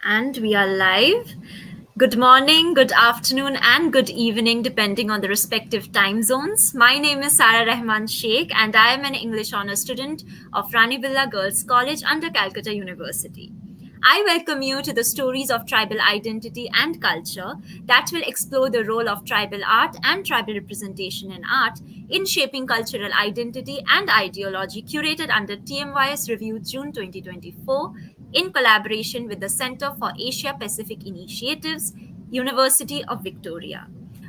And we are live. Good morning, good afternoon, and good evening, depending on the respective time zones. My name is Sarah Rahaman Shaikh, and I am an English honor student of Rani Villa Girls College under Calcutta University. I welcome you to the stories of tribal identity and culture that will explore the role of tribal art and tribal representation in art in shaping cultural identity and ideology, curated under TMYS Review June 2024 in collaboration with the Center for Asia Pacific Initiatives, University of Victoria.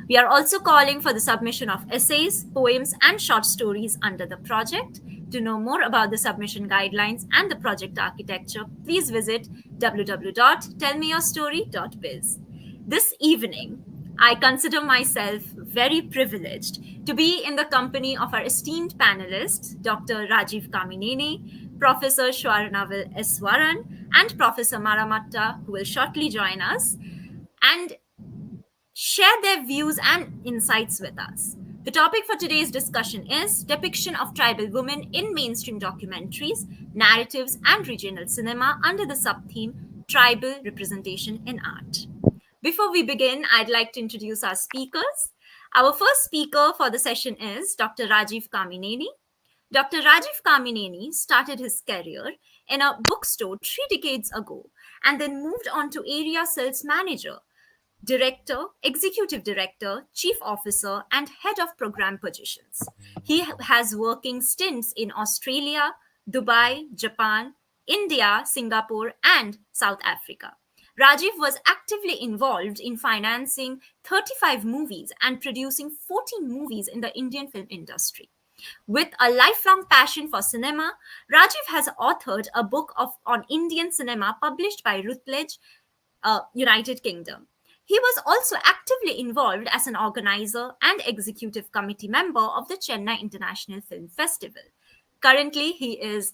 We are also calling for the submission of essays, poems, and short stories under the project. To know more about the submission guidelines and the project architecture, please visit www.tellmeyourstory.biz. This evening, I consider myself very privileged to be in the company of our esteemed panelists, Dr. Rajeev Kamineni, Professor Swarnavel and Professor Matta, who will shortly join us and share their views and insights with us. The topic for today's discussion is Depiction of Tribal Women in Mainstream Documentaries, Narratives, and Regional Cinema under the subtheme Tribal Representation in Art. Before we begin, I'd like to introduce our speakers. Our first speaker for the session is Dr. Rajeev Kamineni. Dr. Rajeev Kamineni started his career in a bookstore 3 decades ago and then moved on to area sales manager, director, executive director, chief officer, and head of program positions. He has working stints in Australia, Dubai, Japan, India, Singapore, and South Africa. Rajiv was actively involved in financing 35 movies and producing 14 movies in the Indian film industry. With a lifelong passion for cinema, Rajiv has authored a book on Indian cinema published by Routledge, United Kingdom. He was also actively involved as an organizer and executive committee member of the Chennai International Film Festival. Currently, he is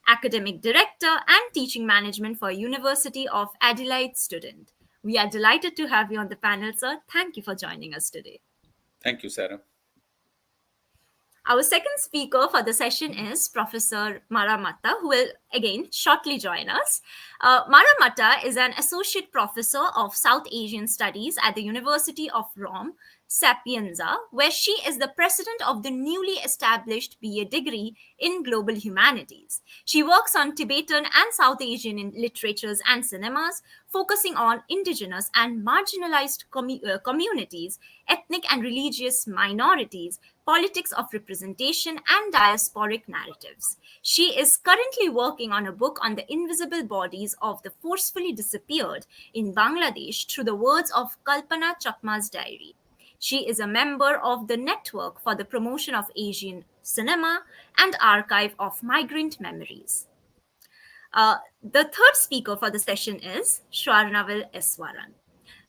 academic director and teaching management for University of Adelaide student. We are delighted to have you on the panel, sir. Thank you for joining us today. Thank you, Sarah. Our second speaker for the session is Professor Matta, who will again shortly join us. Matta is an associate professor of South Asian Studies at the University of Rome, Sapienza, where she is the president of the newly established BA degree in Global Humanities. She works on Tibetan and South Asian literatures and cinemas, focusing on indigenous and marginalized communities, ethnic and religious minorities, politics of representation, and diasporic narratives. She is currently working on a book on the invisible bodies of the forcefully disappeared in Bangladesh through the words of Kalpana Chakma's diary. She is a member of the Network for the Promotion of Asian Cinema and Archive of Migrant Memories. The third speaker for the session is Swarnavel.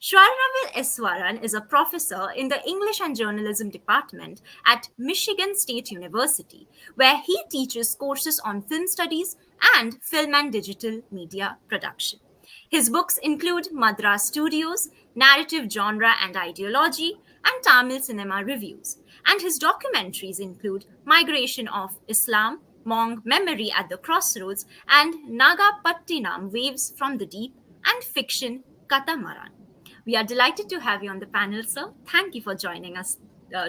Swarnavel is a professor in the English and Journalism department at Michigan State University, where he teaches courses on film studies and film and digital media production. His books include Madras Studios, Narrative Genre and Ideology, and Tamil Cinema Reviews. And his documentaries include Migration of Islam, Hmong Memory at the Crossroads, and Nagapattinam Waves from the Deep, and fiction Katamaran. We are delighted to have you on the panel, sir. Thank you for joining us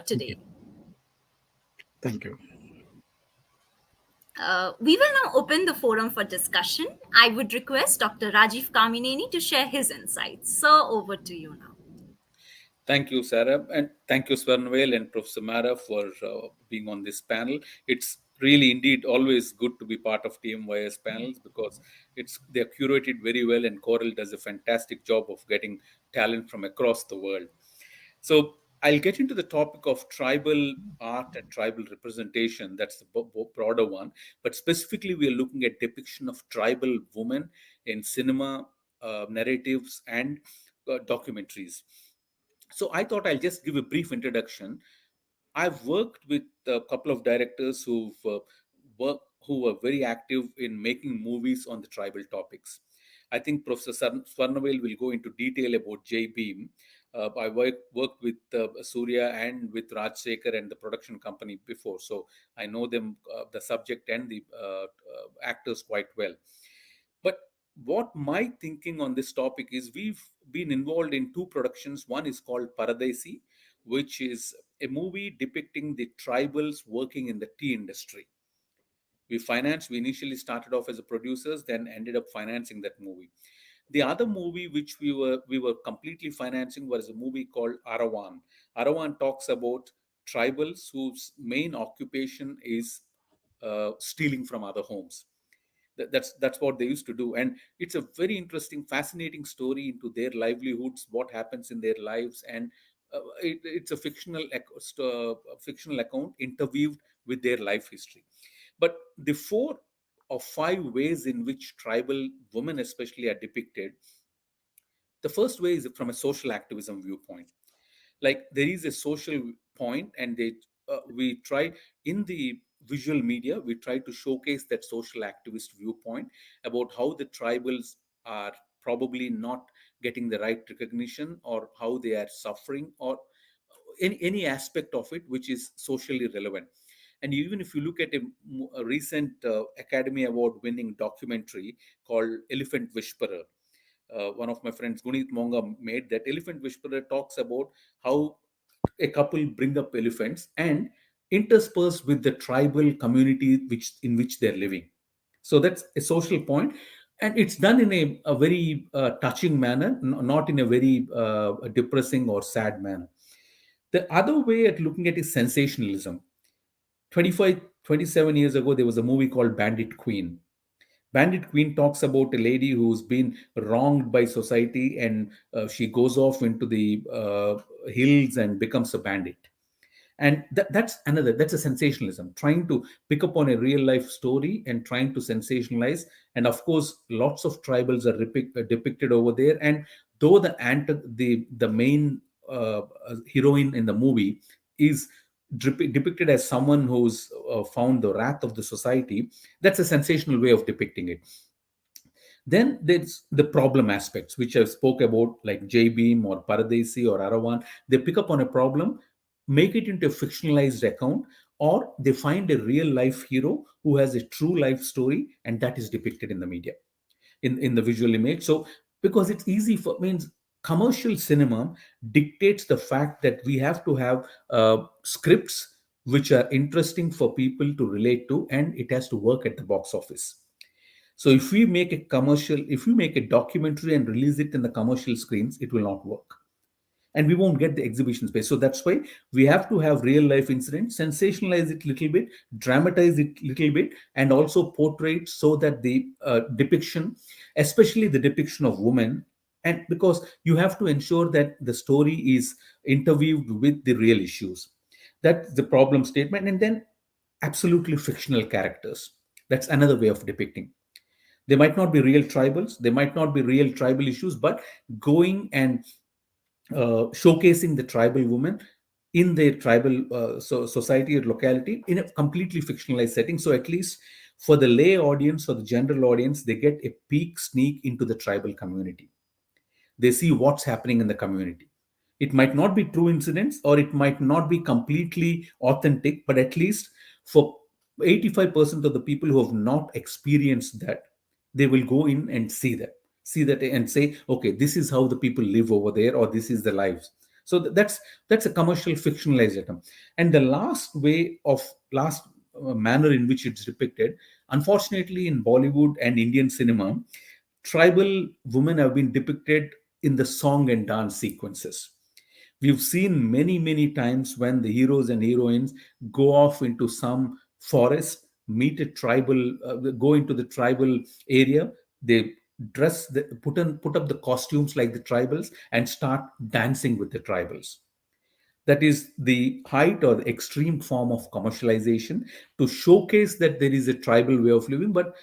today. Thank you. We will now open the forum for discussion. I would request Dr. Rajeev Kamineni to share his insights. Sir, over to you now. Thank you, Sarah, and thank you, Swarnavel and Professor Mara, for being on this panel. It's really indeed always good to be part of TMYS panels because they're curated very well, and Coral does a fantastic job of getting talent from across the world. So I'll get into the topic of tribal art and tribal representation. That's the broader one. But specifically, we are looking at depiction of tribal women in cinema, narratives, and documentaries. So I thought I'll just give a brief introduction. I've worked with a couple of directors who were very active in making movies on the tribal topics. I think Professor Swarnavel will go into detail about J Beam. I worked with Surya and with Rajsekhar and the production company before, so I know them, the subject and the actors quite well. But what my thinking on this topic is, we've been involved in two productions. One is called Paradesi, which is a movie depicting the tribals working in the tea industry. We initially started off as a producers, then ended up financing that movie. The other movie which we were completely financing was a movie called Arawan. Arawan talks about tribals whose main occupation is stealing from other homes. That's what they used to do, and it's a very interesting, fascinating story into their livelihoods, what happens in their lives, and it's a fictional account interweaved with their life history. But the four or five ways in which tribal women especially are depicted, the first way is from a social activism viewpoint. Like, there is a social point, and we try, in the visual media, we try to showcase that social activist viewpoint about how the tribals are probably not getting the right recognition, or how they are suffering, or any aspect of it which is socially relevant. And even if you look at a recent Academy Award winning documentary called Elephant Whisperer, one of my friends, Gunit Monga, made that. Elephant Whisperer talks about how a couple bring up elephants and intersperse with the tribal community which they're living. So that's a social point, and it's done in a very touching manner, not in a very depressing or sad manner. The other way at looking at is sensationalism. 25, 27 years ago, there was a movie called Bandit Queen. Bandit Queen talks about a lady who's been wronged by society, and she goes off into the hills and becomes a bandit. And that's a sensationalism, trying to pick up on a real life story and trying to sensationalize. And of course, lots of tribals are depicted over there. And though the main heroine in the movie is depicted as someone who's found the wrath of the society, that's a sensational way of depicting it. Then there's the problem aspects, which I spoke about, like J Beam or Paradesi or Arawan. They pick up on a problem, make it into a fictionalized account, or they find a real life hero who has a true life story, and that is depicted in the media, in the visual image. So, because it's easy for, means, commercial cinema dictates the fact that we have to have scripts which are interesting for people to relate to, and it has to work at the box office. So if we make a documentary and release it in the commercial screens, it will not work. And we won't get the exhibition space. So that's why we have to have real life incidents, sensationalize it little bit, dramatize it little bit, and also portray it so that the depiction, especially the depiction of women, and because you have to ensure that the story is interweaved with the real issues. That's the problem statement. And then absolutely fictional characters. That's another way of depicting. They might not be real tribals, they might not be real tribal issues, but going and showcasing the tribal women in their tribal society or locality in a completely fictionalized setting. So at least for the lay audience or the general audience, they get a peek sneak into the tribal community. They see what's happening in the community. It might not be true incidents, or it might not be completely authentic, but at least for 85% of the people who have not experienced that, they will go in and see that and say, okay, this is how the people live over there, or this is the lives. So that's a commercial fictionalized item. And the last manner in which it's depicted, unfortunately, in Bollywood and Indian cinema, tribal women have been depicted in the song and dance sequences. We've seen many, many times when the heroes and heroines go off into some forest, meet a tribal, go into the tribal area. They put up the costumes like the tribals and start dancing with the tribals. That is the height or the extreme form of commercialization, to showcase that there is a tribal way of living, but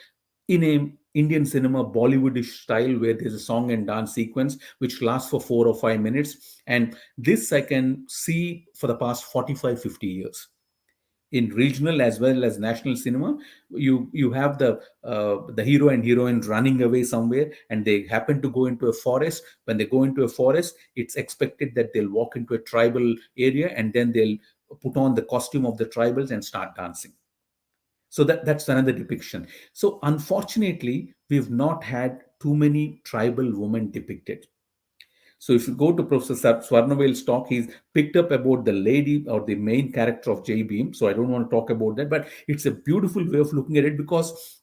in a Indian cinema Bollywoodish style, where there's a song and dance sequence which lasts for 4 or 5 minutes. And this I can see for the past 45, 50 years in regional as well as national cinema. You have the hero and heroine running away somewhere, and they happen to go into a forest. When they go into a forest, it's expected that they'll walk into a tribal area, and then they'll put on the costume of the tribals and start dancing. So that's another depiction. So unfortunately, we've not had too many tribal women depicted. So if you go to Professor Swarnavel's talk, he's picked up about the lady or the main character of J Beam. So I don't want to talk about that, but it's a beautiful way of looking at it, because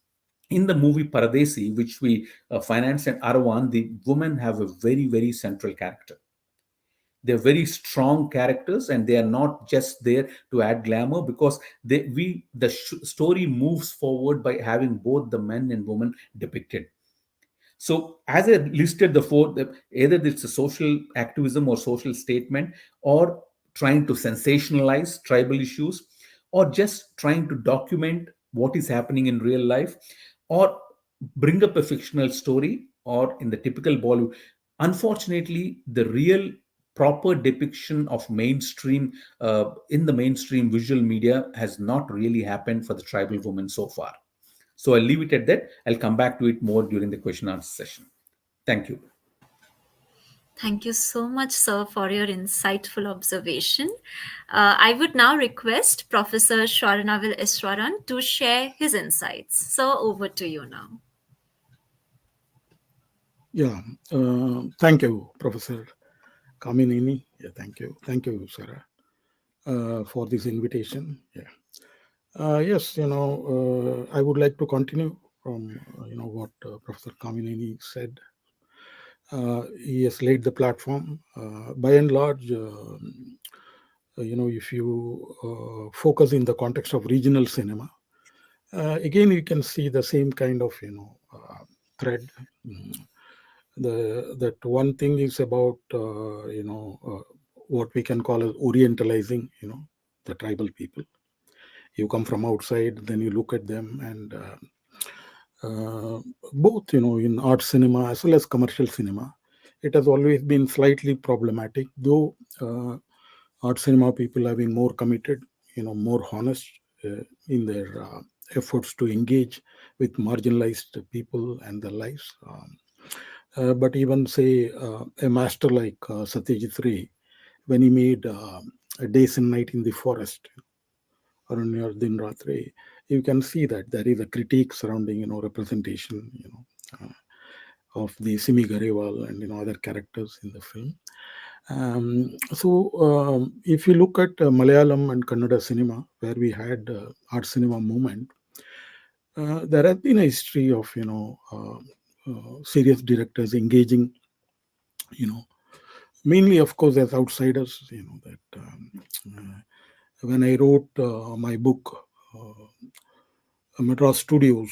in the movie Paradesi, which we financed at Arawan, the women have a very, very central character. They're very strong characters, and they are not just there to add glamour, because the story moves forward by having both the men and women depicted. So, as I listed the four, either it's a social activism or social statement, or trying to sensationalize tribal issues, or just trying to document what is happening in real life, or bring up a fictional story, or in the typical Bollywood. Unfortunately, the real proper depiction of mainstream in the mainstream visual media has not really happened for the tribal women so far. So I'll leave it at that. I'll come back to it more during the question answer session. Thank you. Thank you so much, sir, for your insightful observation. I would now request Professor Swarnavel Iswaran to share his insights. So, over to you now. Yeah. Thank you, Professor Kamineni. Yeah, thank you. Thank you, Sarah, for this invitation. Yeah. Yes, I would like to continue from, what Professor Kamineni said. He has laid the platform. By and large, if you focus in the context of regional cinema, again, you can see the same kind of, thread. Mm. That one thing is about, what we can call as orientalizing, the tribal people. You come from outside, then you look at them, and both, in art cinema as well as commercial cinema, it has always been slightly problematic, though art cinema people have been more committed, more honest in their efforts to engage with marginalized people and their lives. But even say a master like Satyajit Ray, when he made A Days and Night in the Forest, Aranya Din Ratre, you can see that there is a critique surrounding, representation, of the Simi Garewal and, other characters in the film. If you look at Malayalam and Kannada cinema, where we had art cinema movement, there has been a history of, serious directors engaging, mainly, of course, as outsiders. That when I wrote my book, Madras Studios,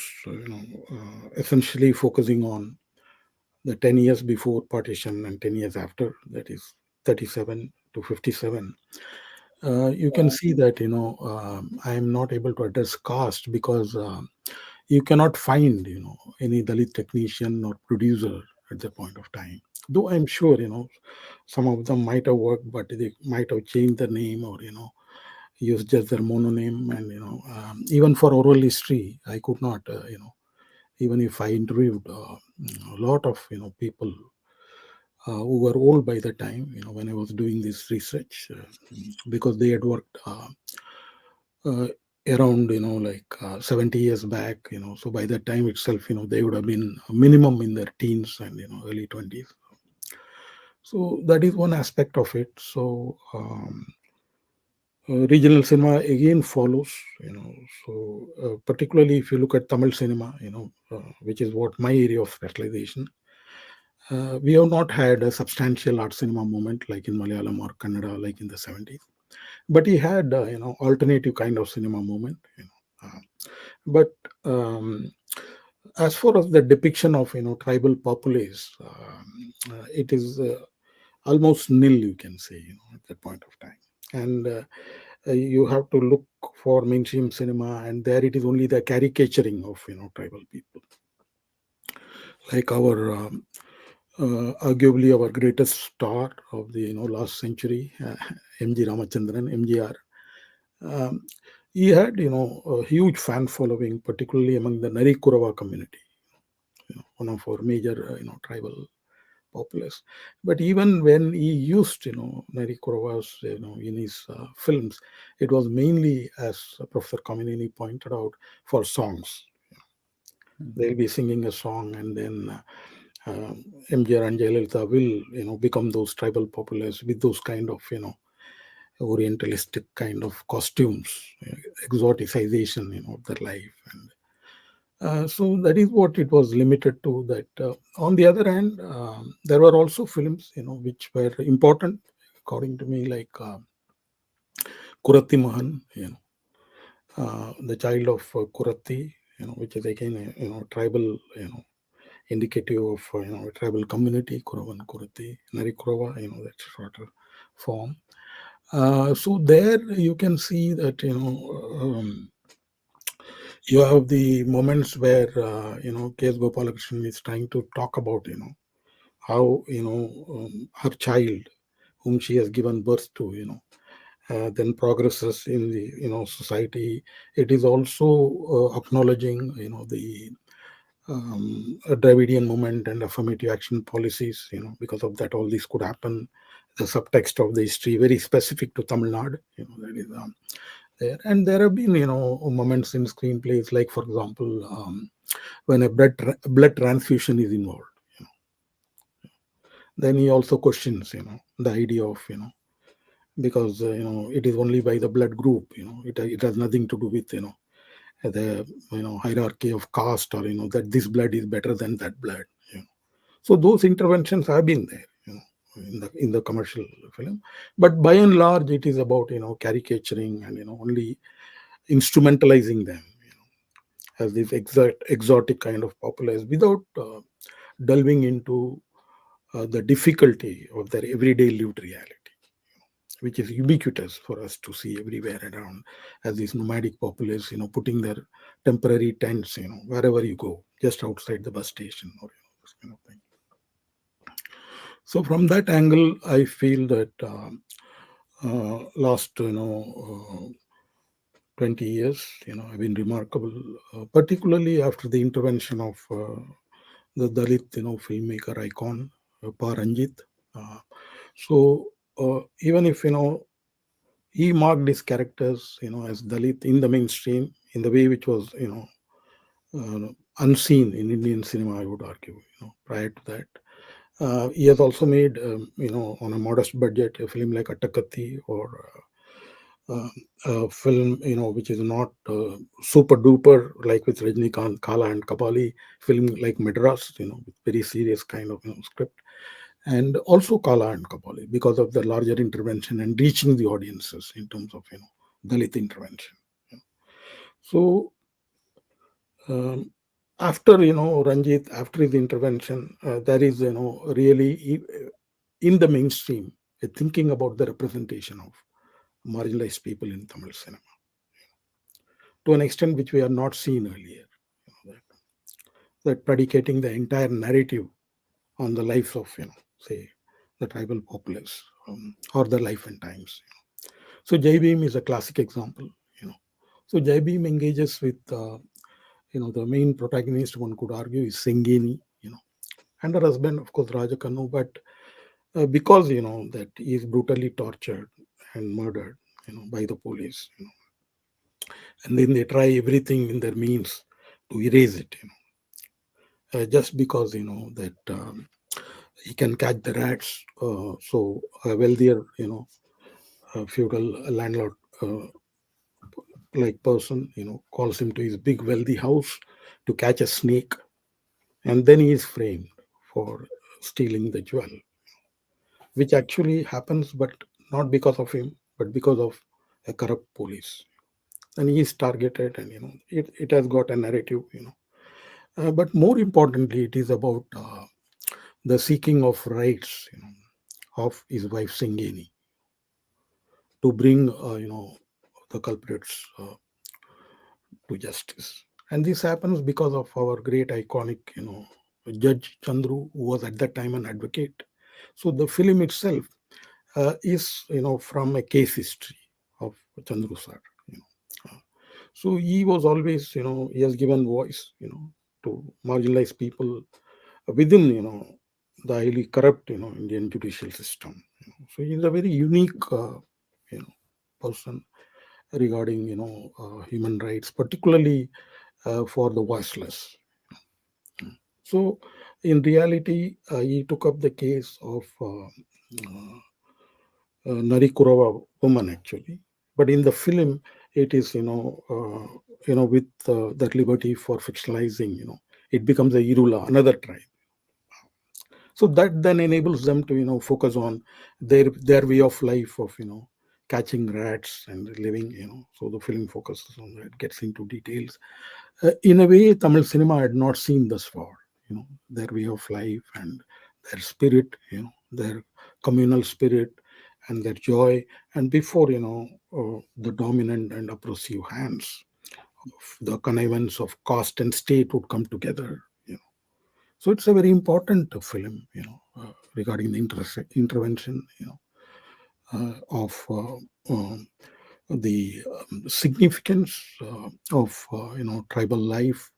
essentially focusing on the 10 years before partition and 10 years after, that is 37 to 57. You can see that, I am not able to address caste, because you cannot find, any Dalit technician or producer at that point of time. Though I'm sure, some of them might have worked, but they might have changed the name, or, used just their mononym. And, even for oral history, I could not, even if I interviewed a lot of, people who were old by the time, when I was doing this research, because they had worked uh, around, like 70 years back, so by that time itself, they would have been minimum in their teens and, early 20s. So that is one aspect of it. So regional cinema again follows, so particularly if you look at Tamil cinema, which is what my area of specialization. We have not had a substantial art cinema movement like in Malayalam or Kannada, like in the 70s. But he had, alternative kind of cinema movement. But as far as the depiction of, tribal populace, it is almost nil, you can say, at that point of time. And you have to look for mainstream cinema, and there it is only the caricaturing of, tribal people. Like our arguably our greatest star of the, last century, MG Ramachandran, MGR. Um, he had, a huge fan following, particularly among the Nari Kurava community, one of our major, tribal populace. But even when he used, Nari Kuravas, in his films, it was mainly, as Professor Kamineni pointed out, for songs. They'll be singing a song, and then MGR and Jayalalitha will, become those tribal populace with those kind of, orientalistic kind of costumes, exoticization, of their life. And so that is what it was limited to. That on the other hand, there were also films, which were important according to me, like Kurati Mahan, the child of Kurati, which is again a tribal, indicative of a tribal community, Kuravan Kurati, Narikurava, that shorter form. So there you can see that you have the moments where K.S. Gopalakrishnan is trying to talk about how her child, whom she has given birth to, then progresses in the society. It is also acknowledging the Dravidian movement and affirmative action policies. Because of that, all this could happen. The subtext of the history very specific to Tamil Nadu. That is there, and there have been moments in screenplays, like for example, when a blood transfusion is involved. Then he also questions the idea of because it is only by the blood group. It has nothing to do with the hierarchy of caste, or that this blood is better than that blood. So those interventions have been there, in the commercial film, but by and large it is about caricaturing and only instrumentalizing them as this exotic kind of populace, without delving into the difficulty of their everyday lived reality, which is ubiquitous for us to see everywhere around, as these nomadic populace, putting their temporary tents, wherever you go, just outside the bus station, or this kind of thing. So from that angle, I feel that last 20 years, have been remarkable, particularly after the intervention of the Dalit, filmmaker icon, Pa Ranjit. Uh, so even if he marked his characters, as Dalit in the mainstream in the way which was, unseen in Indian cinema, I would argue. Prior to that, he has also made, on a modest budget, a film like Attakati, or a film, which is not super duper, like with Rajnikant, Kala and Kapali, film like Madras, with very serious kind of script, and also Kala and Kapali, because of the larger intervention and reaching the audiences in terms of Dalit intervention. So um, after Ranjit, after his intervention, there is really in the mainstream thinking about the representation of marginalized people in Tamil cinema to an extent which we have not seen earlier. That predicating the entire narrative on the lives of say the tribal populace, or the life and times. So Jai Bhim is a classic example. So Jai Bhim engages with the main protagonist, one could argue, is Sengeni, and her husband, of course, Rajakanu, but because that he is brutally tortured and murdered by the police, and then they try everything in their means to erase it, just because that he can catch the rats. So a wealthier, feudal landlord like person, calls him to his big wealthy house to catch a snake, and then he is framed for stealing the jewel, which actually happens, but not because of him, but because of a corrupt police. And he is targeted, and it has got a narrative, but more importantly, it is about the seeking of rights, of his wife Singeni, to bring the culprits to justice. And this happens because of our great iconic, Judge Chandru, who was at that time an advocate. So the film itself is, from a case history of Chandru sir. You know. So he was always, he has given voice, to marginalized people within, the highly corrupt, Indian judicial system. So he's a very unique, you know, person regarding, human rights, particularly for the voiceless. So In reality, he took up the case of Narikurawa woman actually, but in the film, it is with that liberty for fictionalizing, it becomes a Irula, another tribe. So that then enables them to focus on their way of life of catching rats and living. So the film focuses on that, gets into details. In a way, Tamil cinema had not seen thus far. Their way of life and their spirit. Their communal spirit and their joy. And before the dominant and oppressive hands of the connivance of caste and state would come together. So it's a very important film, regarding the intervention, of the significance of tribal life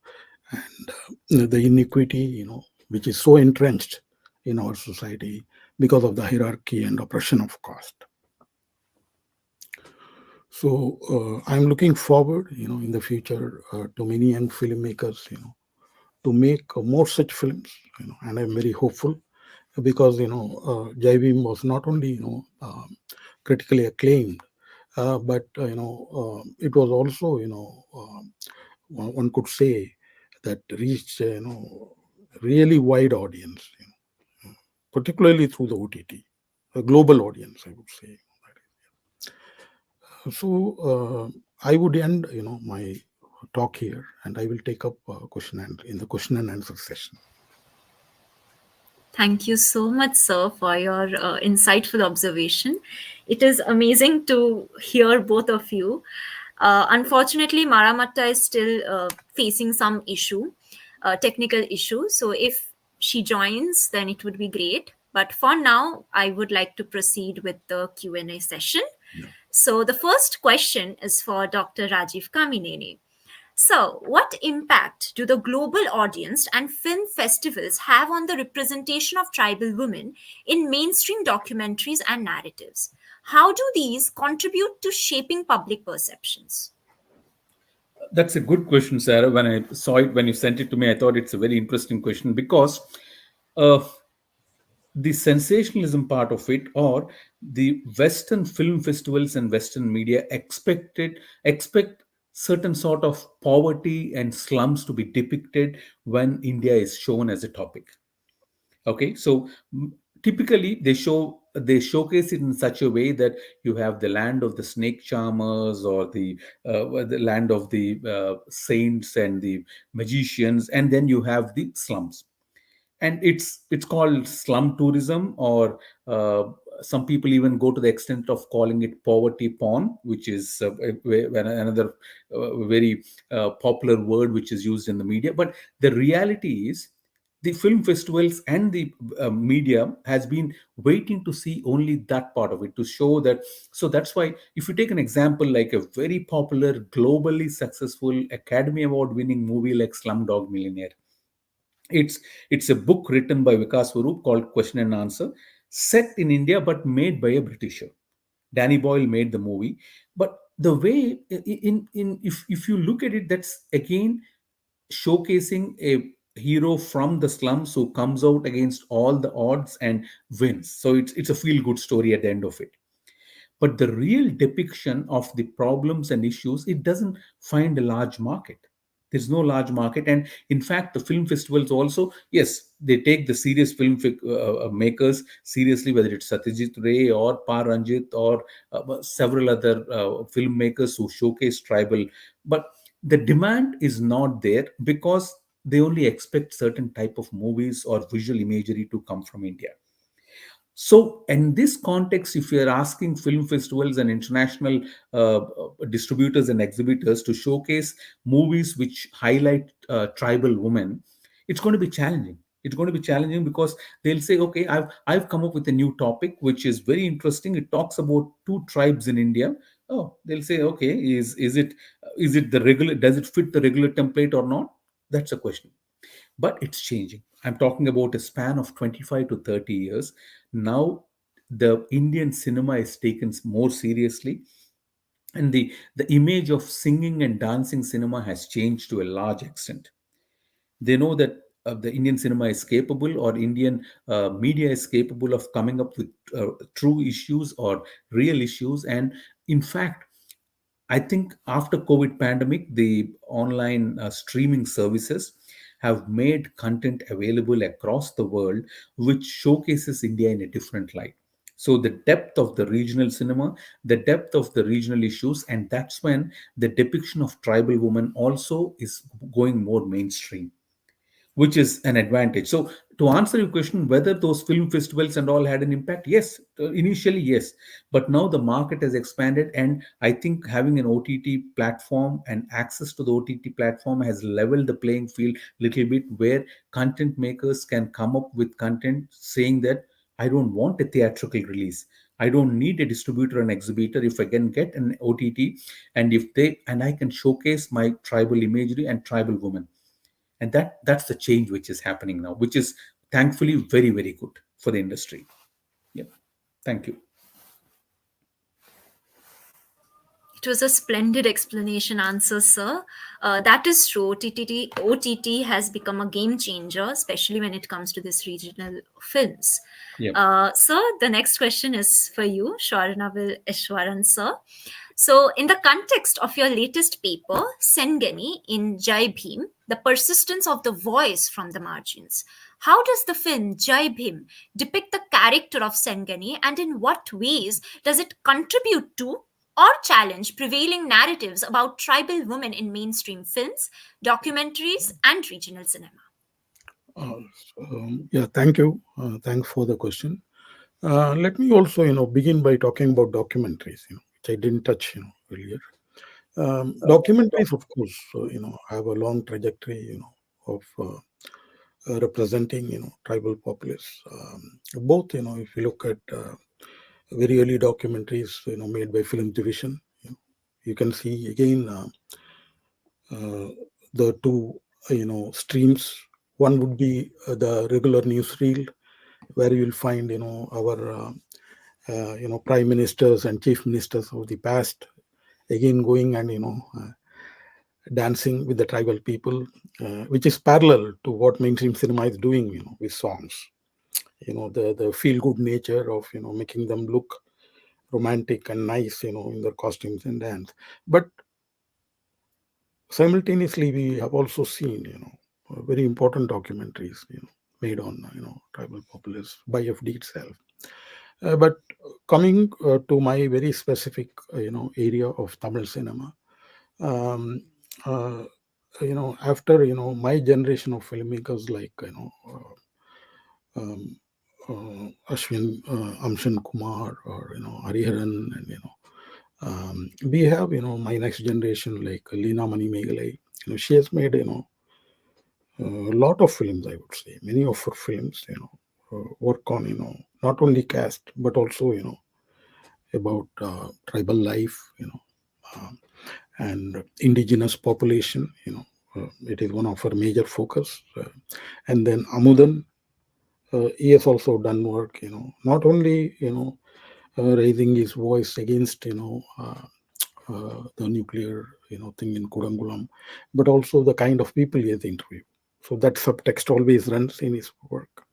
and the inequity, which is so entrenched in our society because of the hierarchy and oppression of caste. So I'm looking forward, in the future, to many young filmmakers, to make more such films, and I'm very hopeful because Jai Bhim was not only critically acclaimed, but it was also one could say that reached really wide audience, particularly through the OTT, a global audience, I would say. So I would end my talk here, and I will take up question and in the question and answer session. Thank you so much, sir, for your insightful observation. It is amazing to hear both of you. Unfortunately, Maramatta is still facing some issue, technical issue. So if she joins, then it would be great. But for now, I would like to proceed with the Q&A session. So the first question is for Dr. Rajeev Kamineni. So, what impact do the global audience and film festivals have on the representation of tribal women in mainstream documentaries and narratives? How do these contribute to shaping public perceptions? That's a good question, Sarah. When I saw it, when you sent it to me, I thought it's a very interesting question because uh, the sensationalism part of it, or the Western film festivals and Western media expect certain sort of poverty and slums to be depicted when India is shown as a topic. Okay, so typically they showcase it in such a way that you have the land of the snake charmers, or the land of the saints and the magicians, and then you have the slums, and it's called slum tourism, or some people even go to the extent of calling it poverty porn, which is another very popular word which is used in the media. But the reality is, the film festivals and the media has been waiting to see only that part of it, to show that. So that's why, if you take an example like a very popular, globally successful, Academy Award winning movie like Slumdog Millionaire, it's a book written by Vikas Swarup called Question and Answer, set in India but made by a Britisher. Danny Boyle made the movie, but the way in if you look at it, that's again showcasing a hero from the slums who comes out against all the odds and wins. So it's a feel good story at the end of it. But the real depiction of the problems and issues, it doesn't find a large market. There's no large market. And in fact, the film festivals also, yes, they take the serious makers seriously, whether it's Satyajit Ray or Pa Ranjit, or several other filmmakers who showcase tribal. But the demand is not there because they only expect certain type of movies or visual imagery to come from India. So, in this context, if you're asking film festivals and international distributors and exhibitors to showcase movies which highlight tribal women, it's going to be challenging. It's going to be challenging because they'll say, "Okay, I've come up with a new topic which is very interesting. It talks about two tribes in India." Oh, they'll say, "Okay, is it the regular? Does it fit the regular template or not?" That's a question, but it's changing. I'm talking about a span of 25 to 30 years. Now the Indian cinema is taken more seriously, and the image of singing and dancing cinema has changed to a large extent. They know that the Indian cinema is capable, or Indian media is capable of coming up with true issues or real issues. And in fact, I think after COVID pandemic, the online streaming services have made content available across the world, which showcases India in a different light. So the depth of the regional cinema, the depth of the regional issues, and that's when the depiction of tribal women also is going more mainstream, which is an advantage. So, to answer your question, whether those film festivals and all had an impact, yes, initially, yes. But now the market has expanded, and I think having an OTT platform and access to the OTT platform has leveled the playing field little bit, where content makers can come up with content saying that I don't want a theatrical release. I don't need a distributor and exhibitor if I can get an OTT, and if they and I can showcase my tribal imagery and tribal women. And that's the change which is happening now, which is thankfully very, very good for the industry. Yeah. Thank you. It was a splendid explanation answer, sir. That is true. OTT has become a game changer, especially when it comes to this regional films. Yeah. Sir, the next question is for you, Swarnavel Ishwaran, sir. So, in the context of your latest paper, Sengeni in Jai Bhim, the persistence of the voice from the margins, how does the film Jai Bhim depict the character of Sengeni, and in what ways does it contribute to or challenge prevailing narratives about tribal women in mainstream films, documentaries, and regional cinema? Uh, yeah, thank you. Thanks for the question. Let me also, begin by talking about documentaries, which I didn't touch, earlier. Documentaries, of course, have a long trajectory, of representing, tribal populace. Both, if you look at very early documentaries, made by Film Division, you can see again the two, streams. One would be the regular newsreel, where you will find, our prime ministers and chief ministers of the past again going and dancing with the tribal people, which is parallel to what mainstream cinema is doing, with songs. The feel good nature of making them look romantic and nice, in their costumes and dance. But simultaneously, we have also seen, very important documentaries, made on tribal populace by FD itself. But coming to my very specific, area of Tamil cinema, um, uh, after my generation of filmmakers like Ashwin Amshan Kumar, or Hariharan, and we have my next generation like Leena Mani Megalai. She has made a lot of films. I would say many of her films work on not only caste but also about tribal life, um, and indigenous population. It is one of our major focus. And then Amudan, he has also done work. Not only raising his voice against the nuclear thing in Kudangulam, but also the kind of people he has interviewed. So that subtext always runs in his work.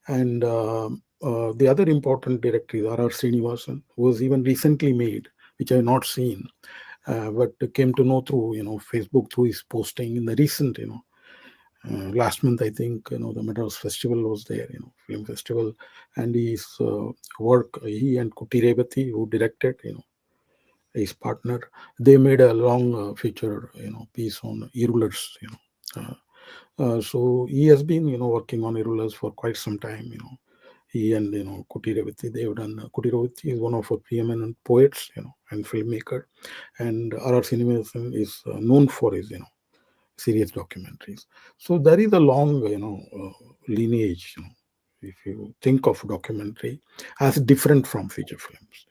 And the other important director is R.R. Srinivasan, who was even recently made, which I have not seen, but came to know through Facebook, through his posting in the recent last month. I think the Madras Festival was there, film festival, and his work, he and Kuti Rebati, who directed, his partner, they made a long feature piece on irulers. So he has been working on irulers for quite some time. He and Kuti Ravati, they have done. Kuti Ravati is one of our preeminent poets, and filmmaker, and R.R. Srinivasan is known for his serious documentaries. So there is a long lineage. If you think of documentary as different from feature films.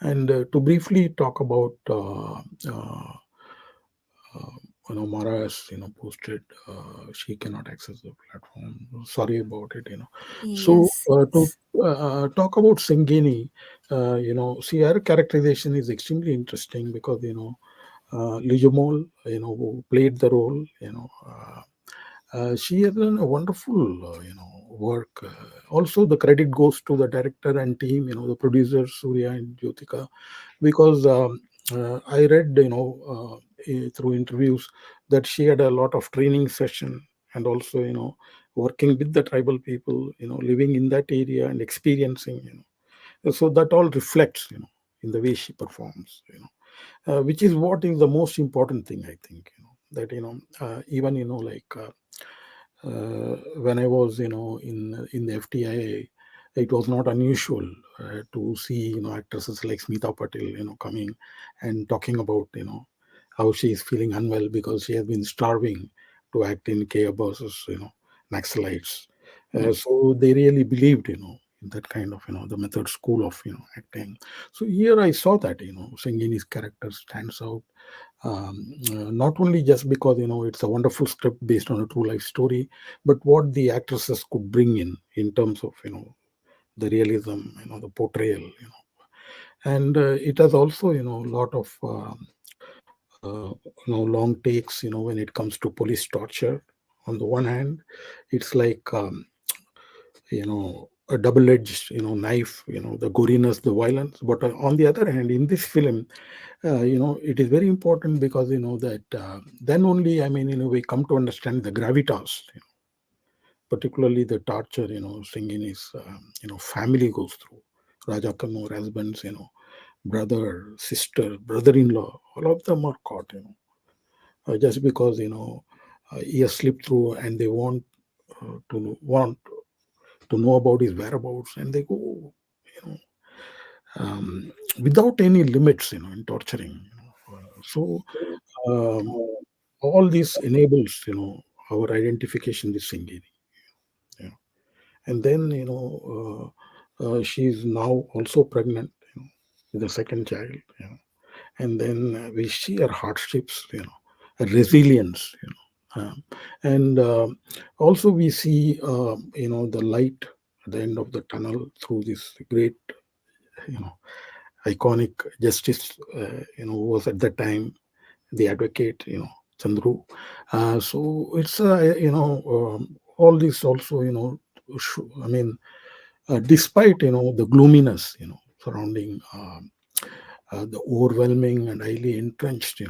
And to briefly talk about Mara has posted she cannot access the platform. Sorry about it. So Yes, to yes. talk about Singeni, see, her characterization is extremely interesting because Lijumol, who played the role, She has done a wonderful, work. Also, the credit goes to the director and team, the producers Surya and Jyotika, because I read, through interviews that she had a lot of training session, and also, working with the tribal people, living in that area and experiencing, so that all reflects, in the way she performs, which is what is the most important thing, I think, that, even, when I was, in the FTI, it was not unusual to see, actresses like Smita Patel, coming and talking about, how she is feeling unwell because she has been starving to act in K versus, Naxalites. So they really believed, in that kind of, the method school of, acting. So here I saw that, Singini's character stands out, not only just because, it's a wonderful script based on a true life story, but what the actresses could bring in terms of, the realism, the portrayal, and it has also, a lot of, long takes, when it comes to police torture. On the one hand, it's like, a double-edged, knife, the goriness, the violence. But on the other hand, in this film, it is very important because, that then only, I mean, we come to understand the gravitas, particularly the torture, Singini's, family goes through. Raja Kannur, husbands, brother, sister, brother-in-law, all of them are caught, just because, he has slipped through, and they want to know about his whereabouts, and they go, you know, without any limits, in torturing. So um, all this enables, our identification with Singini. You know. And then, she's now also pregnant, with a second child. And then we see her hardships, her resilience, and also we see, the light at the end of the tunnel through this great, you know, iconic justice, who was at that time the advocate, Chandru. So it's, all this also, I mean, despite, the gloominess, surrounding, the overwhelming and highly entrenched,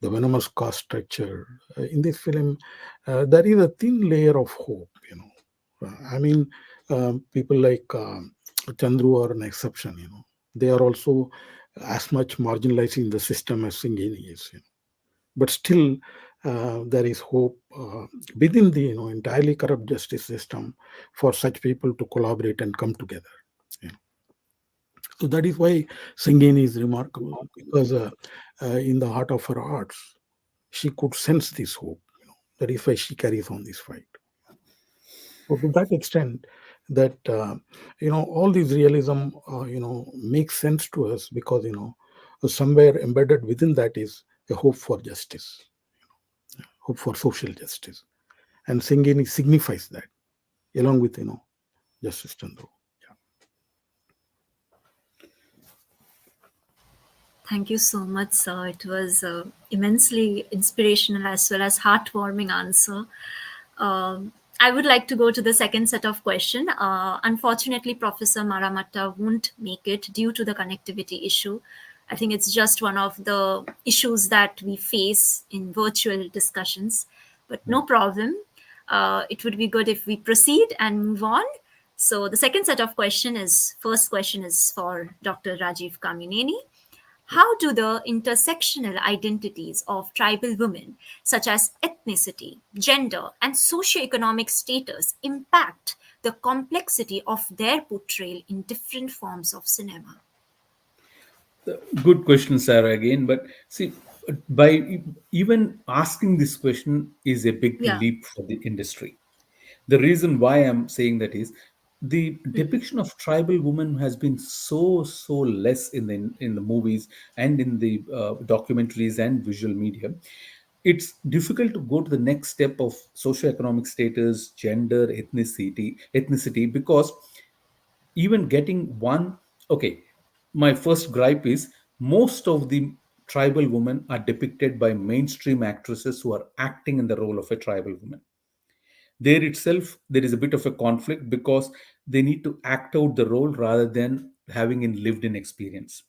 the venomous caste structure, in this film, there is a thin layer of hope. I mean, people like, Chandru are an exception. They are also as much marginalizing the system as Singheni is. But still, there is hope within the, entirely corrupt justice system for such people to collaborate and come together. You know. So that is why Singheni is remarkable, because in the heart of her arts, she could sense this hope. That is why she carries on this fight. So to that extent, that, all this realism, makes sense to us, because, somewhere embedded within that is a hope for justice, hope for social justice, and Singeni signifies that, along with, Justice Chandru. Yeah. Thank you so much, sir. It was immensely inspirational as well as heartwarming answer. I would like to go to the second set of question. Unfortunately, Professor Maramatta won't make it due to the connectivity issue. I think it's just one of the issues that we face in virtual discussions, but no problem. It would be good if we proceed and move on. So the second set of question is, first question is for Dr. Rajeev Kamineni. How do the intersectional identities of tribal women, such as ethnicity, gender, and socioeconomic status, impact the complexity of their portrayal in different forms of cinema? Good question, Sarah, again. But see, by even asking this question is a big Yeah. leap for the industry. The reason why I'm saying that is the depiction of tribal women has been so less in the movies and in the documentaries and visual media. It's difficult to go to the next step of socioeconomic status, gender, ethnicity, because even getting one, okay, my first gripe is most of the tribal women are depicted by mainstream actresses who are acting in the role of a tribal woman. There itself, there is a bit of a conflict because they need to act out the role rather than having in lived in experience.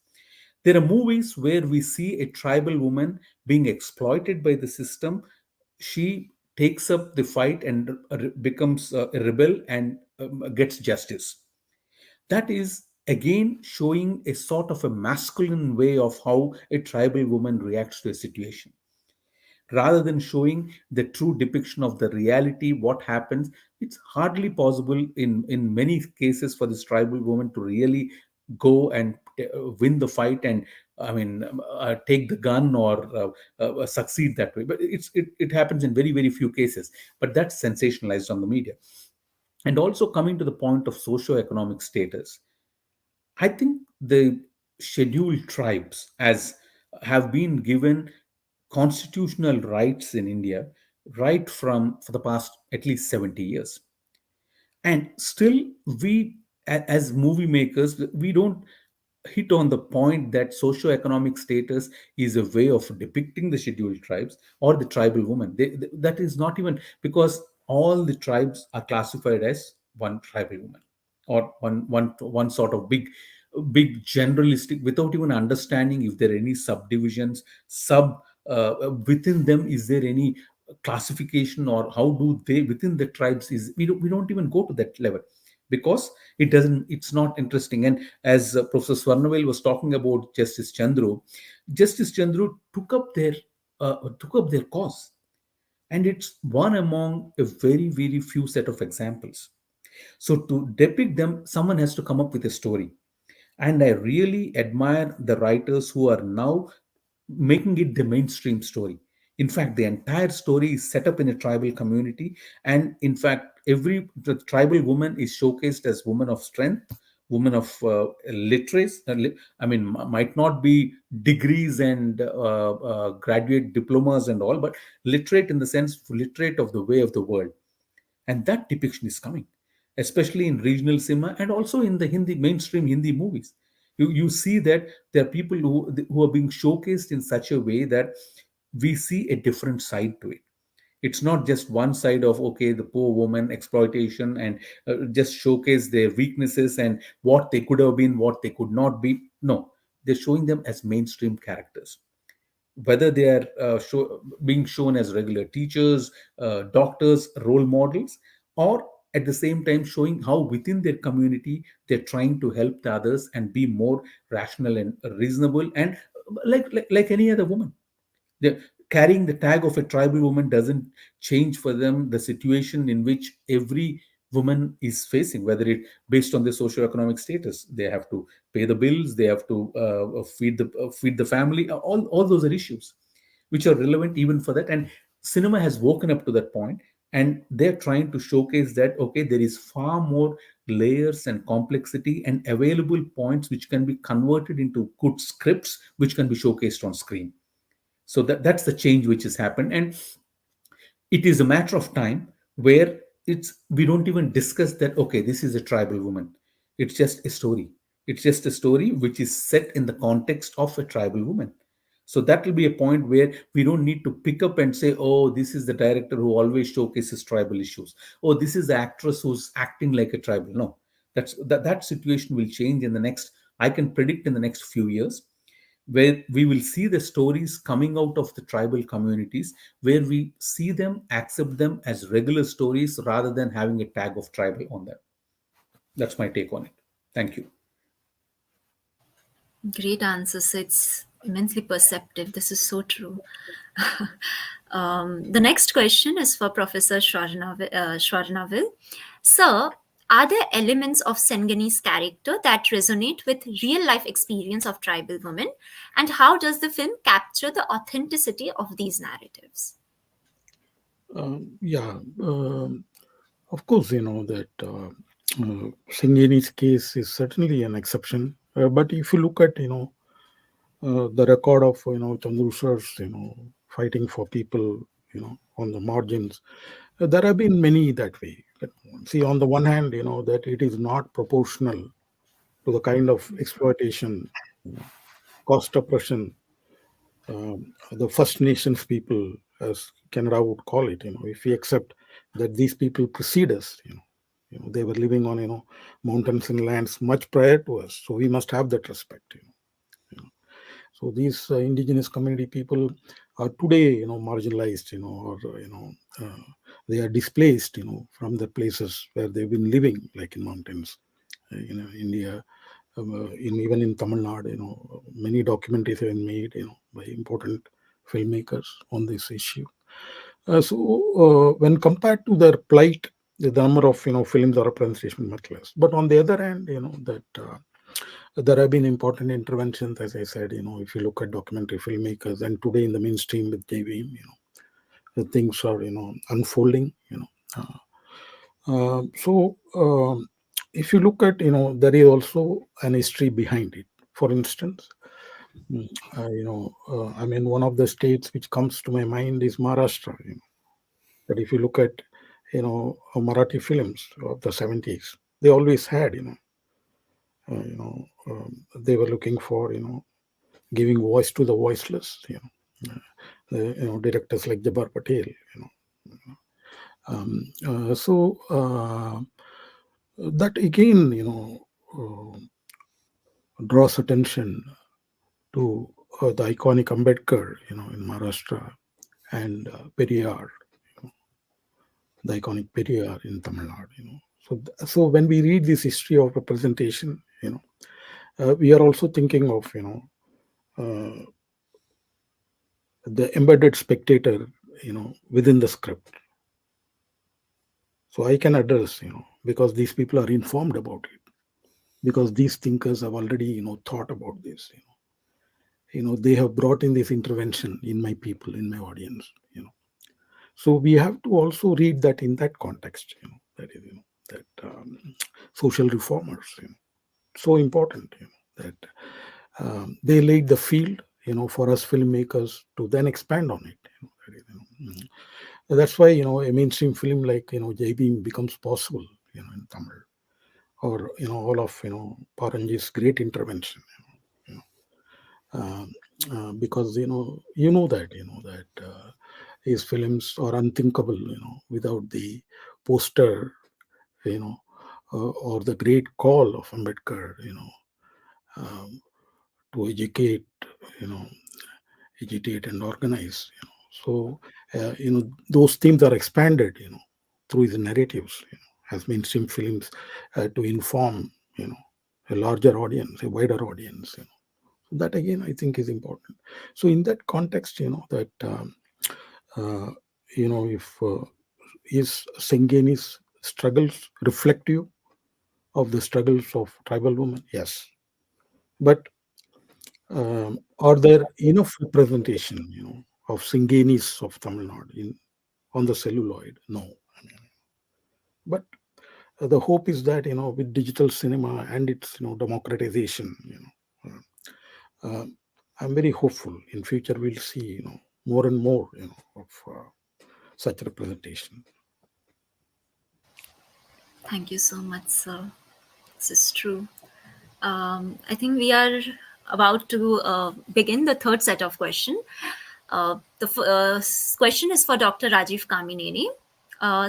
There are movies where we see a tribal woman being exploited by the system. She takes up the fight and becomes a rebel and gets justice. That is again showing a sort of a masculine way of how a tribal woman reacts to a situation rather than showing the true depiction of the reality what happens. It's hardly possible in many cases for this tribal woman to really go and win the fight and take the gun or succeed that way. But it happens in very very few cases, but that's sensationalized on the media. And also coming to the point of socio-economic status, I think the scheduled tribes as have been given constitutional rights in India right from for the past at least 70 years. And still we as movie makers, we don't hit on the point that socio-economic status is a way of depicting the scheduled tribes or the tribal woman. That is not even because all the tribes are classified as one tribal woman or one sort of big generalistic without even understanding if there are any subdivisions sub within them. Is there any classification or how do they within the tribes is we don't even go to that level because it's not interesting. And as Professor Swarnavel was talking about Justice Chandru took up their cause, and it's one among a very very few set of examples. So to depict them, someone has to come up with a story, and I really admire the writers who are now making it the mainstream story. In fact, the entire story is set up in a tribal community, and in fact, every the tribal woman is showcased as woman of strength, woman of literacy. Might not be degrees and graduate diplomas and all, but literate in the sense literate of the way of the world. And that depiction is coming, especially in regional cinema and also in the Hindi mainstream Hindi movies. You see that there are people who are being showcased in such a way that we see a different side to it. It's not just one side of okay the poor woman exploitation and just showcase their weaknesses and what they could have been, what they could not be. No, they're showing them as mainstream characters, whether they are being shown as regular teachers, doctors, role models, or at the same time showing how within their community they're trying to help the others and be more rational and reasonable and like any other woman. The carrying the tag of a tribal woman doesn't change for them the situation in which every woman is facing, whether it based on their socioeconomic status. They have to pay the bills, they have to feed the family. All those are issues which are relevant even for that. And cinema has woken up to that point, and they're trying to showcase that okay, there is far more layers and complexity and available points which can be converted into good scripts which can be showcased on screen. So that's the change which has happened, and it is a matter of time where it's we don't even discuss that okay this is a tribal woman. It's just a story. It's just a story which is set in the context of a tribal woman. So that will be a point where we don't need to pick up and say oh this is the director who always showcases tribal issues, oh this is the actress who's acting like a tribal. No, that situation will change in the next, I can predict in the next few years, where we will see the stories coming out of the tribal communities, where we see them, accept them as regular stories rather than having a tag of tribal on them. That's my take on it. Thank you. Great answers. It's immensely perceptive. This is so true. The next question is for Professor Swarnavel. Sir, are there elements of Sengani's character that resonate with real life experience of tribal women? And how does the film capture the authenticity of these narratives? Yeah, of course, that Singheni's case is certainly an exception. But if you look at, the record of, Chandru sir's, fighting for people, on the margins, there have been many that way. But see, on the one hand, that it is not proportional to the kind of exploitation, cost oppression the First Nations people, as Canada would call it. If we accept that these people precede us, they were living on mountains and lands much prior to us, so we must have that respect. So these indigenous community people are today, marginalized, or they are displaced, from the places where they've been living, like in mountains, India, even in Tamil Nadu, many documentaries have been made, by important filmmakers on this issue. So when compared to their plight, the number of films or representation much less. But on the other hand, that there have been important interventions, as I said. If you look at documentary filmmakers, and today in the mainstream with JV, the things are unfolding. So if you look at, there is also an history behind it. For instance, I mean, one of the states which comes to my mind is Maharashtra. But if you look at, Marathi films of the 70s, they always had, they were looking for, giving voice to the voiceless. Directors like Jabbar Patel. So that again, draws attention to the iconic Ambedkar, in Maharashtra, and Periyar, the iconic Periyar in Tamil Nadu. So when we read this history of representation, we are also thinking of, uh, the embedded spectator, within the script. So I can address, because these people are informed about it, because these thinkers have already, thought about this. They have brought in this intervention in my people, in my audience. So we have to also read that in that context. That is, that social reformers, so important. That they laid the field, for us filmmakers to then expand on it. That is, that's why, a mainstream film like, Jai Bhim becomes possible, in Tamil, or all of Paranji's great intervention. You know, because that his films are unthinkable, without the poster, you know, or the great call of Ambedkar, um, to educate, you know, agitate and organize. So, those themes are expanded, through his narratives, as mainstream films, to inform, a larger audience, a wider audience. So that again, I think, is important. So in that context, that uh, if is Singeni's struggles reflective of the struggles of tribal women? Yes, but are there enough representation, of Singenis of Tamil Nadu on the celluloid? No. But the hope is that, with digital cinema and its, democratization, uh, I'm very hopeful in future we'll see, more and more, of such representation. Thank you so much, sir. This is true. I think we are about to begin the third set of question. The question is for Dr. Rajeev Kamineni.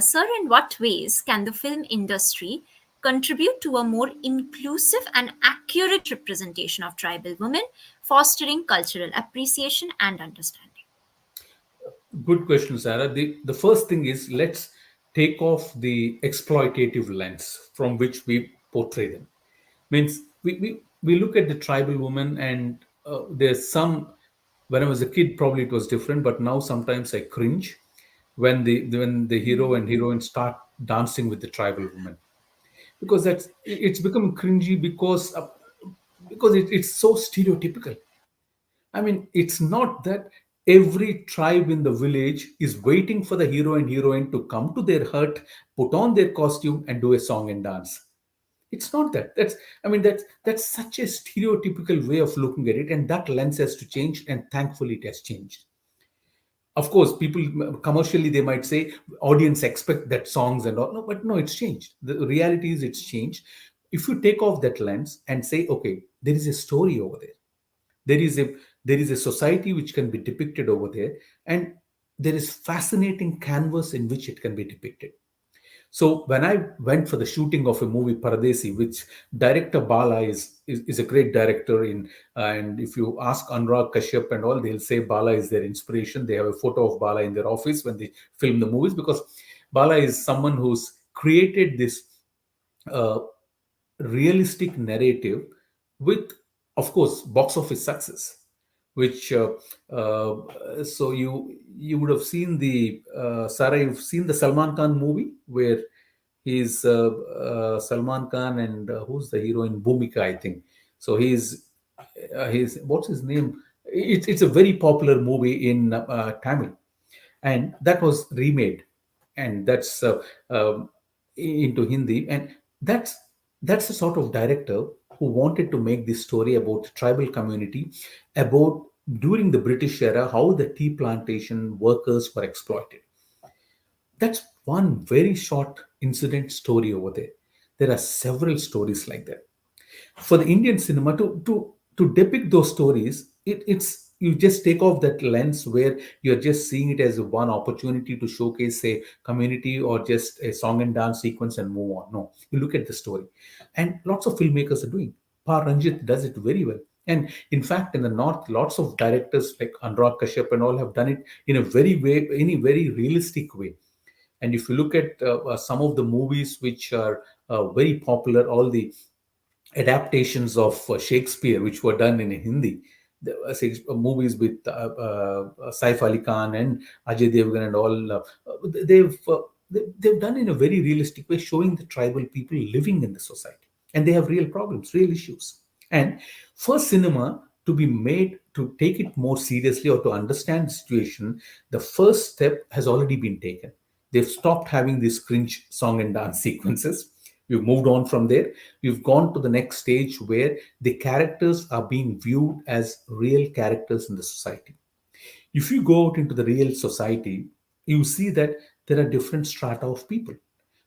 Sir, in what ways can the film industry contribute to a more inclusive and accurate representation of tribal women, fostering cultural appreciation and understanding? Good question, Sarah. The first thing is, let's take off the exploitative lens from which we portray them. Means we look at the tribal woman, and there's some, when I was a kid, probably it was different, but now sometimes I cringe when the hero and heroine start dancing with the tribal woman, because it's become cringy because it's so stereotypical. I mean, it's not that every tribe in the village is waiting for the hero and heroine to come to their hut, put on their costume, and do a song and dance. It's not that. That's such a stereotypical way of looking at it, and that lens has to change, and thankfully it has changed. Of course, people commercially they might say audience expect that songs and all. No, but no, it's changed. The reality is it's changed. If you take off that lens and say, okay, there is a story over there. There is a There is a society which can be depicted over there, and there is fascinating canvas in which it can be depicted. So when I went for the shooting of a movie Paradesi, which director Bala is a great director in, and if you ask Anurag Kashyap and all, they'll say Bala is their inspiration. They have a photo of Bala in their office when they film the movies, because Bala is someone who's created this uh, realistic narrative with, of course, box office success. Which so you would have seen the Sarah, you've seen the Salman Khan movie where he's Salman Khan, and who's the heroine, Bhumika, I think. So he's what's his name? It's a very popular movie in Tamil, and that was remade, and that's into Hindi, and that's that's the sort of director who wanted to make this story about tribal community, about during the British era how the tea plantation workers were exploited. That's one very short incident story over there. There are several stories like that. For the Indian cinema to depict those stories, it's you just take off that lens where you're just seeing it as one opportunity to showcase a community or just a song and dance sequence and move on. No, you look at the story, and lots of filmmakers are doing. Pa Ranjit does it very well. And in fact, in the north, lots of directors like Anurag Kashyap and all have done it in a very realistic way. And if you look at some of the movies which are very popular, all the adaptations of Shakespeare, which were done in Hindi. The movies with Saif Ali Khan and Ajay Devgan and all, they've done in a very realistic way, showing the tribal people living in the society, and they have real problems, real issues. And for cinema to be made to take it more seriously or to understand the situation, the first step has already been taken. They've stopped having these cringe song and dance sequences. We've moved on from there. We've gone to the next stage where the characters are being viewed as real characters in the society. If you go out into the real society, you see that there are different strata of people.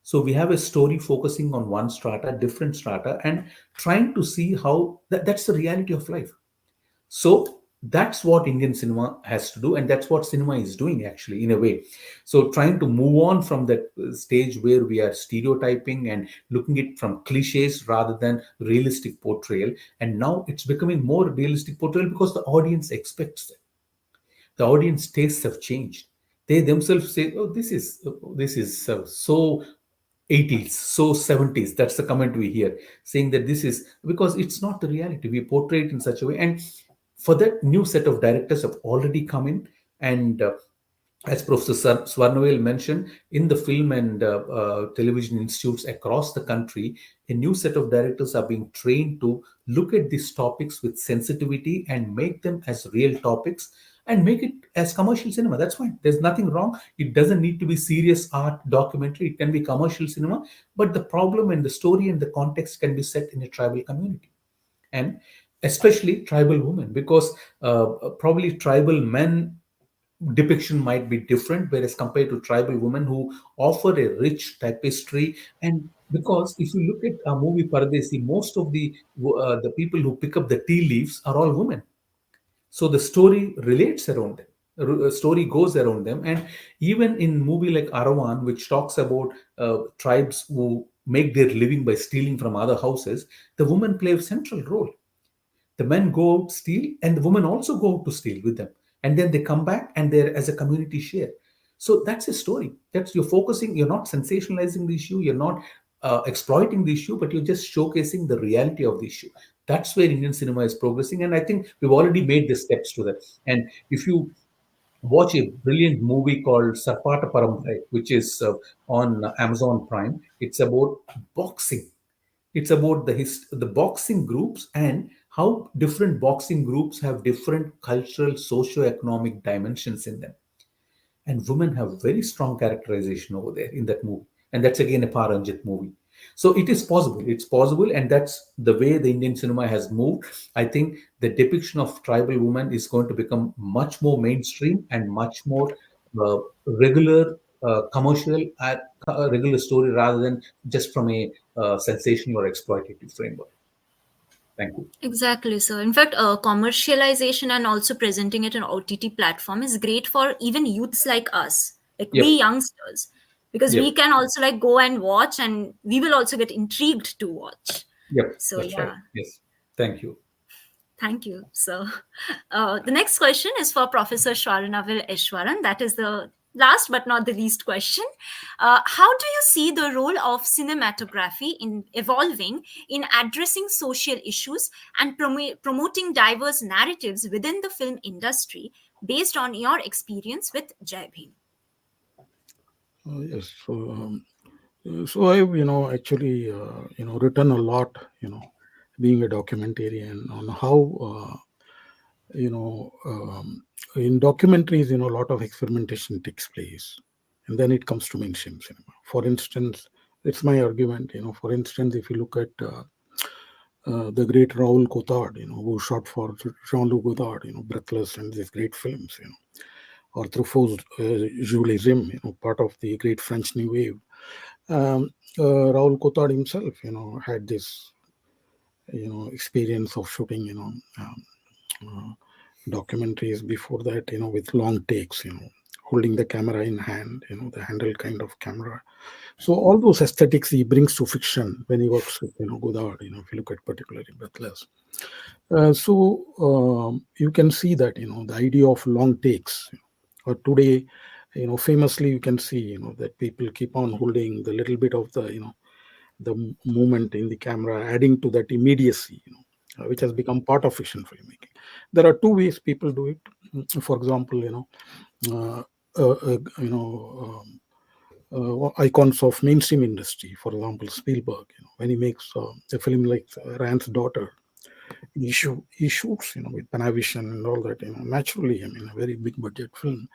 So we have a story focusing on one strata, different strata, and trying to see how that's the reality of life. So that's what Indian cinema has to do, and that's what cinema is doing actually, in a way. So trying to move on from that stage where we are stereotyping and looking at from cliches rather than realistic portrayal, and now it's becoming more realistic portrayal because the audience expects it. The audience tastes have changed. They themselves say, "Oh, this is so 80s, so 70s." That's the comment we hear, saying that this is because it's not the reality. We portray it in such a way, and for that, new set of directors have already come in, and as Professor Swarnavel mentioned, in the film and television institutes across the country, a new set of directors are being trained to look at these topics with sensitivity and make them as real topics and make it as commercial cinema. That's fine. There's nothing wrong. It doesn't need to be serious art documentary. It can be commercial cinema, but the problem and the story and the context can be set in a tribal community, and especially tribal women, because probably tribal men depiction might be different, whereas compared to tribal women who offer a rich tapestry. And because if you look at a movie Paradesi, most of the people who pick up the tea leaves are all women. So the story relates around them. Story goes around them, and even in movie like Arawan, which talks about tribes who make their living by stealing from other houses, the women play a central role. The men go out steal, and the women also go out to steal with them, and then they come back and they're as a community share. So that's a story. That's you're focusing. You're not sensationalizing the issue. You're not exploiting the issue, but you're just showcasing the reality of the issue. That's where Indian cinema is progressing, and I think we've already made the steps to that. And if you watch a brilliant movie called Sarpata Parampare, which is on Amazon Prime, it's about boxing. It's about the boxing groups and how different boxing groups have different cultural, socio-economic dimensions in them. And women have very strong characterization over there in that movie. And that's again a Paranjit movie. So it is possible. It's possible, and that's the way the Indian cinema has moved. I think the depiction of tribal women is going to become much more mainstream and much more regular, commercial, regular story rather than just from a sensational or exploitative framework. Thank you. Exactly, sir. In fact, commercialization and also presenting it on OTT platform is great for even youths like us, like we Yep. youngsters, because we Yep. can also like go and watch, and we will also get intrigued to watch. Yep. So That's right. yeah, Yes. Thank you. thank you. So the next question is for Professor Swarnavel Eshwaran. That is the last but not the least question. How do you see the role of cinematography in evolving in addressing social issues and promoting diverse narratives within the film industry based on your experience with Jai Bhim? Yes. So I've actually written a lot, being a documentarian, on how you know in documentaries, a lot of experimentation takes place, and then it comes to mainstream cinema. For instance, it's my argument. For instance, if you look at the great Raoul Cotard, who shot for Jean-Luc Godard, Breathless and these great films, or Truffaut's Jules, part of the great French New Wave. Raoul Cotard himself, had this, experience of shooting, uh, documentaries before that, with long takes, holding the camera in hand, the handle kind of camera. So all those aesthetics he brings to fiction when he works with, Godard, if you look at particularly Breathless. You can see that, the idea of long takes, or today, famously you can see, that people keep on holding the little bit of the, the movement in the camera, adding to that immediacy, which has become part of fiction filmmaking. There are two ways people do it. For example, uh, you know, icons of mainstream industry. For example, Spielberg, when he makes a film like Rand's Daughter, he shoots, with Panavision and all that, naturally, I mean, a very big budget film.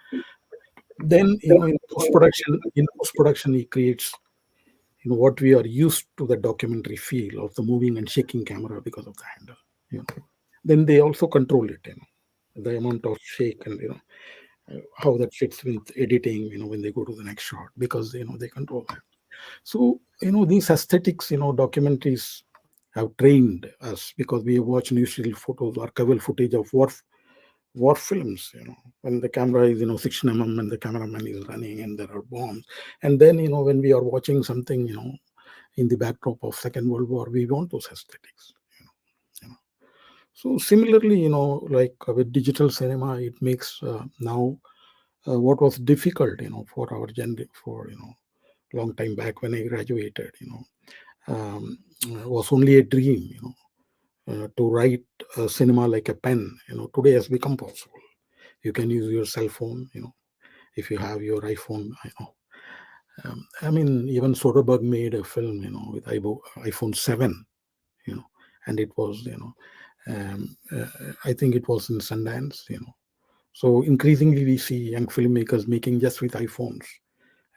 Then, in post production, he creates, what we are used to, the documentary feel of the moving and shaking camera because of the handle. You know. Then they also control it, the amount of shake, and how that fits with editing, when they go to the next shot, because they control that. So these aesthetics, documentaries have trained us, because we have watched newsreel photos, archival footage of war films, when the camera is 6 mm and the cameraman is running and there are bombs. And then when we are watching something, in the backdrop of Second World War, we want those aesthetics. You know. So similarly, like with digital cinema, it makes now what was difficult, for our for long time back when I graduated, was only a dream, to write cinema like a pen. Today has become possible. You can use your cell phone, if you have your iPhone. I mean, even Soderbergh made a film, with iPhone 7, and it was, I think it was in Sundance. So increasingly, we see young filmmakers making just with iPhones.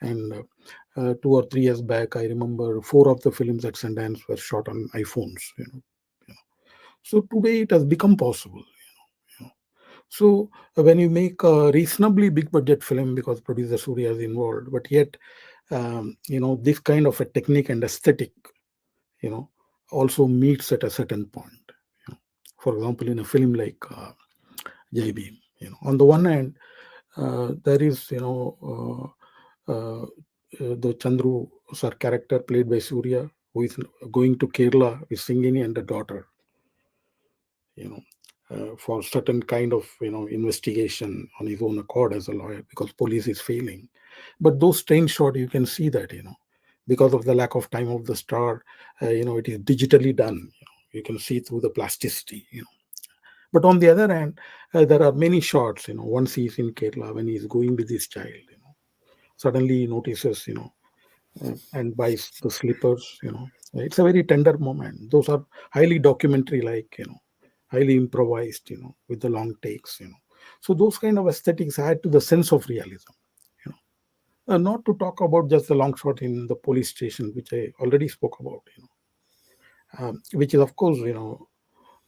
And 2 or 3 years back, I remember 4 of the films at Sundance were shot on iPhones. So today it has become possible. You know. So when you make a reasonably big budget film, because producer Surya is involved, but yet this kind of a technique and aesthetic, you know, also meets at a certain point. For example, in a film like Jai Bhim, on the one hand, there is the Chandru sir character played by Surya, who is going to Kerala with Singini and a daughter, for certain kind of investigation on his own accord as a lawyer, because police is failing. But those train shot, you can see that because of the lack of time of the star, it is digitally done. You can see through the plasticity. But on the other hand, there are many shots. Once he's in Kerala, when he's going with his child, suddenly he notices, and buys the slippers. It's a very tender moment. Those are highly documentary, like highly improvised. With the long takes. So those kind of aesthetics add to the sense of realism. You Not to talk about just the long shot in the police station, which I already spoke about. Which is of course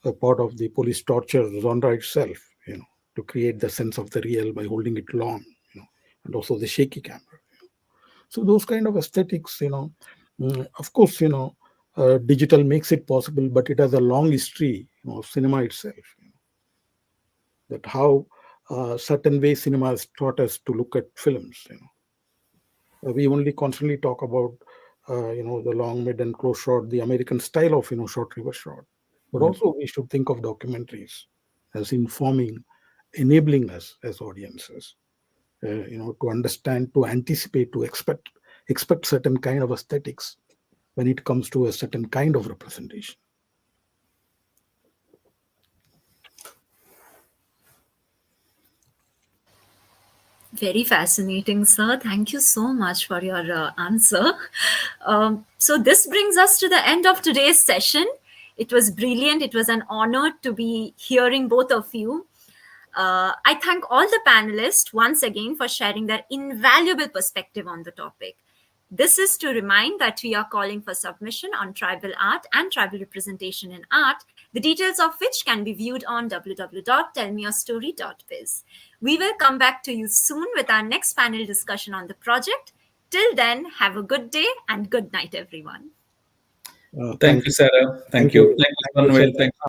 a part of the police torture genre itself. To create the sense of the real by holding it long. And also the shaky camera. So those kind of aesthetics, of course, digital makes it possible, but it has a long history, of cinema itself. That how certain way cinema has taught us to look at films. We only constantly talk about the long, mid, and close shot, the American style of short, reverse shot. But also we should think of documentaries as informing, enabling us as audiences, to understand, to anticipate, to expect certain kind of aesthetics when it comes to a certain kind of representation. Very fascinating, sir. Thank you so much for your answer. So, this brings us to the end of today's session. It was brilliant. It was an honor to be hearing both of you. I thank all the panelists once again for sharing their invaluable perspective on the topic. This is to remind that we are calling for submission on tribal art and tribal representation in art, the details of which can be viewed on www.tellmeyourstory.biz. We will come back to you soon with our next panel discussion on the project. Till then, have a good day and good night, everyone. Thank you, Sarah. Thank you. Thank you, Thank you, Manuel. sir. Thank you.